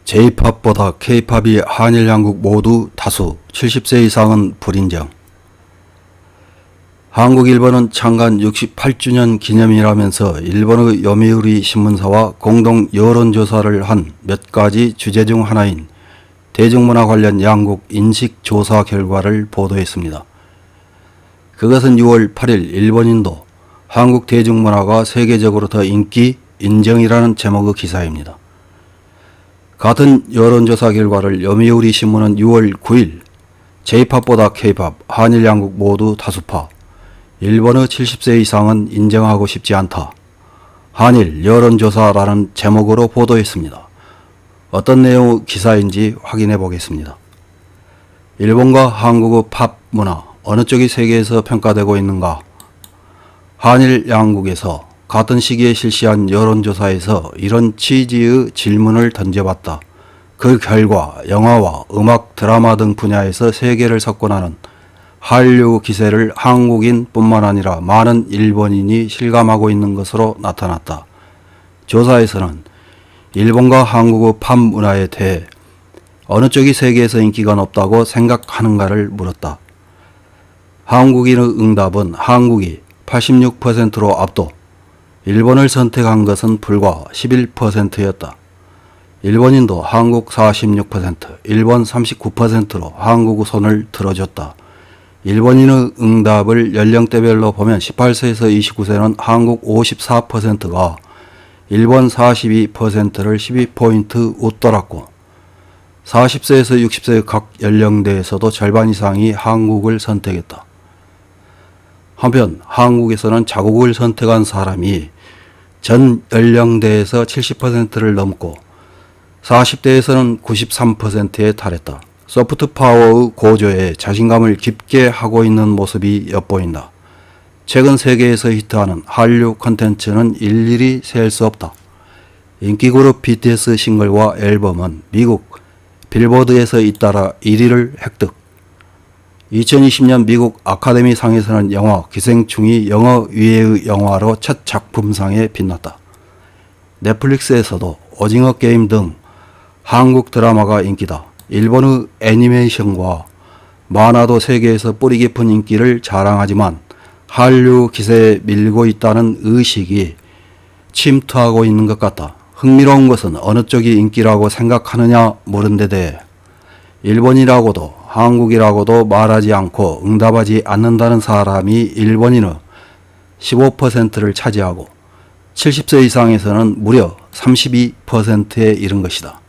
J-팝보다 K-팝이 한일 양국 모두 다수 70세 이상은 불인정. 한국 일본은 창간 68주년 기념이라면서 일본의 요미우리 신문사와 공동 여론조사를 한 몇 가지 주제 중 하나인 대중문화 관련 양국 인식조사 결과를 보도했습니다. 그것은 6월 8일 일본인도 한국 대중문화가 세계적으로 더 인기 인정이라는 제목의 기사입니다. 같은 여론조사 결과를 요미우리 신문은 6월 9일 J-팝보다 K-팝, 한일 양국 모두 다수파, 일본의 70세 이상은 인정하고 싶지 않다, 한일 여론조사라는 제목으로 보도했습니다. 어떤 내용의 기사인지 확인해 보겠습니다. 일본과 한국의 팝 문화 어느 쪽이 세계에서 평가되고 있는가? 한일 양국에서 같은 시기에 실시한 여론조사에서 이런 취지의 질문을 던져봤다. 그 결과 영화와 음악, 드라마 등 분야에서 세계를 석권하는 한류 기세를 한국인 뿐만 아니라 많은 일본인이 실감하고 있는 것으로 나타났다. 조사에서는 일본과 한국의 팝 문화에 대해 어느 쪽이 세계에서 인기가 높다고 생각하는가를 물었다. 한국인의 응답은 한국이 86%로 압도, 일본을 선택한 것은 불과 11%였다. 일본인도 한국 46%, 일본 39%로 한국의 손을 들어줬다. 일본인의 응답을 연령대별로 보면 18세에서 29세는 한국 54%가 일본 42%를 12포인트 웃돌았고 40세에서 60세의 각 연령대에서도 절반 이상이 한국을 선택했다. 한편 한국에서는 자국을 선택한 사람이 전 연령대에서 70%를 넘고 40대에서는 93%에 달했다. 소프트 파워의 고조에 자신감을 깊게 하고 있는 모습이 엿보인다. 최근 세계에서 히트하는 한류 콘텐츠는 일일이 셀 수 없다. 인기그룹 BTS 싱글과 앨범은 미국 빌보드에서 잇따라 1위를 획득. 2020년 미국 아카데미 상에서는 영화 기생충이 영어 위의 영화로 첫 작품상에 빛났다. 넷플릭스에서도 오징어 게임 등 한국 드라마가 인기다. 일본의 애니메이션과 만화도 세계에서 뿌리 깊은 인기를 자랑하지만 한류 기세에 밀고 있다는 의식이 침투하고 있는 것 같다. 흥미로운 것은 어느 쪽이 인기라고 생각하느냐 물은 데 대해 일본이라고도 한국이라고도 말하지 않고 응답하지 않는다는 사람이 일본인의 15%를 차지하고 70세 이상에서는 무려 32%에 이른 것이다.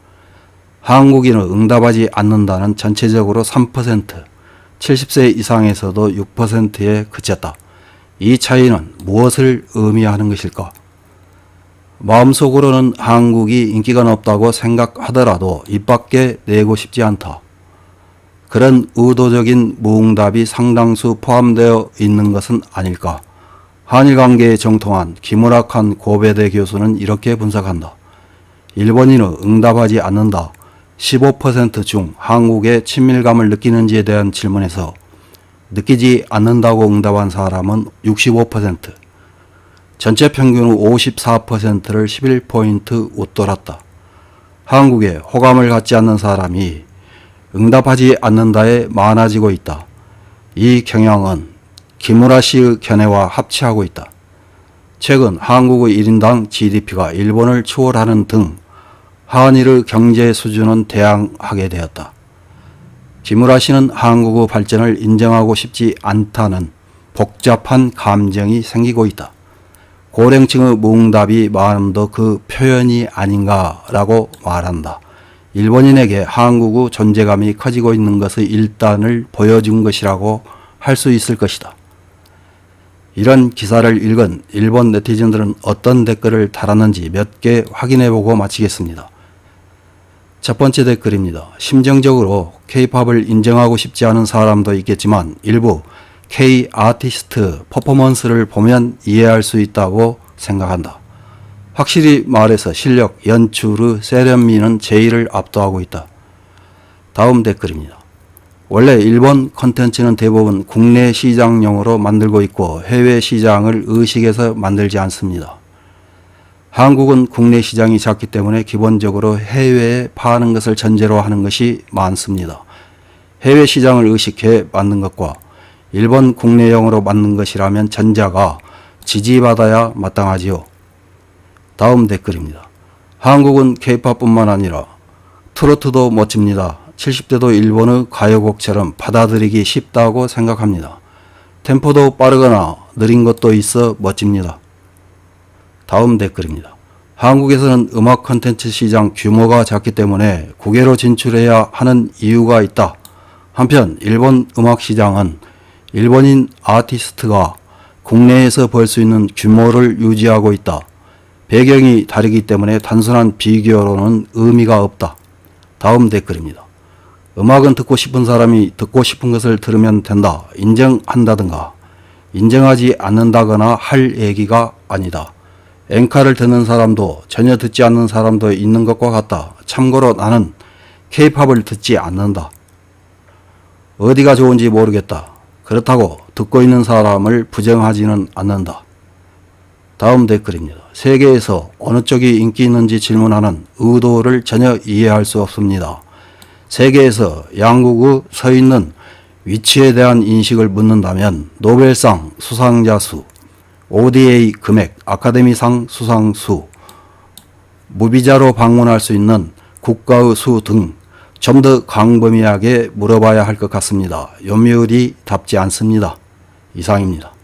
한국인은 응답하지 않는다는 전체적으로 3%, 70세 이상에서도 6%에 그쳤다. 이 차이는 무엇을 의미하는 것일까? 마음속으로는 한국이 인기가 높다고 생각하더라도 입 밖에 내고 싶지 않다. 그런 의도적인 무응답이 상당수 포함되어 있는 것은 아닐까? 한일관계에 정통한 김우락한 고베대 교수는 이렇게 분석한다. 일본인은 응답하지 않는다. 15% 중 한국에 친밀감을 느끼는지에 대한 질문에서 느끼지 않는다고 응답한 사람은 65%, 전체 평균의 54%를 11포인트 웃돌았다. 한국에 호감을 갖지 않는 사람이 응답하지 않는다에 많아지고 있다. 이 경향은 김우라 씨의 견해와 합치하고 있다. 최근 한국의 1인당 GDP가 일본을 추월하는 등 한일의 경제 수준은 대항하게 되었다. 김우라 씨는 한국의 발전을 인정하고 싶지 않다는 복잡한 감정이 생기고 있다. 고령층의 무응답이 마음도 그 표현이 아닌가라고 말한다. 일본인에게 한국의 존재감이 커지고 있는 것의 일단을 보여준 것이라고 할 수 있을 것이다. 이런 기사를 읽은 일본 네티즌들은 어떤 댓글을 달았는지 몇 개 확인해보고 마치겠습니다. 첫 번째 댓글입니다. 심정적으로 K-팝을 인정하고 싶지 않은 사람도 있겠지만 일부 K 아티스트 퍼포먼스를 보면 이해할 수 있다고 생각한다. 확실히 말해서 실력, 연출의 세련미는 제의를 압도하고 있다. 다음 댓글입니다. 원래 일본 콘텐츠는 대부분 국내 시장용으로 만들고 있고 해외 시장을 의식해서 만들지 않습니다. 한국은 국내 시장이 작기 때문에 기본적으로 해외에 파는 것을 전제로 하는 것이 많습니다. 해외 시장을 의식해 만든 것과 일본 국내용으로 만든 것이라면 전자가 지지받아야 마땅하지요. 다음 댓글입니다. 한국은 K-팝뿐만 아니라 트로트도 멋집니다. 70대도 일본의 가요곡처럼 받아들이기 쉽다고 생각합니다. 템포도 빠르거나 느린 것도 있어 멋집니다. 다음 댓글입니다. 한국에서는 음악 콘텐츠 시장 규모가 작기 때문에 국외로 진출해야 하는 이유가 있다. 한편 일본 음악 시장은 일본인 아티스트가 국내에서 벌 수 있는 규모를 유지하고 있다. 배경이 다르기 때문에 단순한 비교로는 의미가 없다. 다음 댓글입니다. 음악은 듣고 싶은 사람이 듣고 싶은 것을 들으면 된다. 인정한다든가 인정하지 않는다거나 할 얘기가 아니다. 엔카를 듣는 사람도 전혀 듣지 않는 사람도 있는 것과 같다. 참고로 나는 K-팝을 듣지 않는다. 어디가 좋은지 모르겠다. 그렇다고 듣고 있는 사람을 부정하지는 않는다. 다음 댓글입니다. 세계에서 어느 쪽이 인기 있는지 질문하는 의도를 전혀 이해할 수 없습니다. 세계에서 양국의 서 있는 위치에 대한 인식을 묻는다면 노벨상 수상자 수, ODA 금액, 아카데미상 수상 수, 무비자로 방문할 수 있는 국가의 수 등 좀 더 광범위하게 물어봐야 할 것 같습니다. 요멸이 답지 않습니다. 이상입니다.